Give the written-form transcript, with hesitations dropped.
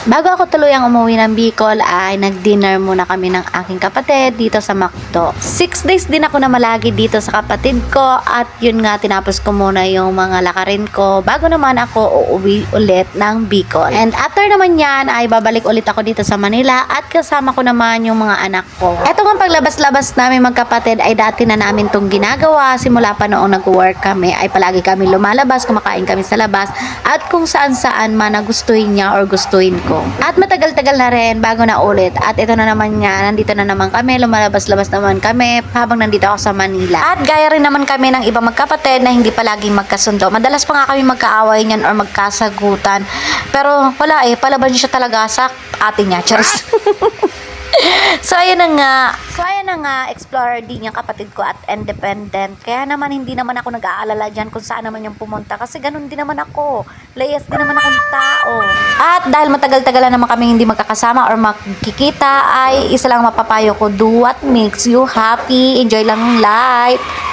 Bago ako tuluyang umuwi ng Bicol ay nag-dinner muna kami ng aking kapatid dito sa McDo. 6 days din ako na malagi dito sa kapatid ko at yun nga tinapos ko muna yung mga lakarin ko bago naman ako uuwi ulit ng Bicol. And after naman yan ay babalik ulit ako dito sa Manila at kasama ko naman yung mga anak ko. Eto nga paglabas-labas namin magkapatid ay dati na namin tong ginagawa simula pa noong nag-work kami ay palagi kami lumalabas, kumakain kami sa labas at kung saan-saan man na gustuhin niya or gustuhin ko. At matagal-tagal na rin bago na ulit. At ito na naman nga, nandito na naman kami, lumalabas-labas naman kami habang nandito ako sa Manila. At gaya rin naman kami ng ibang magkapatid na hindi palaging magkasundo. Madalas pa nga kami magkaaway niyan or magkasagutan. Pero wala palaban siya talaga sa ate niya. Charis. So ayan na nga, explorer din yung kapatid ko at independent. Kaya naman hindi naman ako nag-aalala dyan kung saan naman yung pumunta. Kasi ganun din naman ako. Layas din naman akong tao. At dahil matagal-tagal na naman kami hindi magkakasama or magkikita, ay isa lang mapapayo ko, do what makes you happy. Enjoy lang life.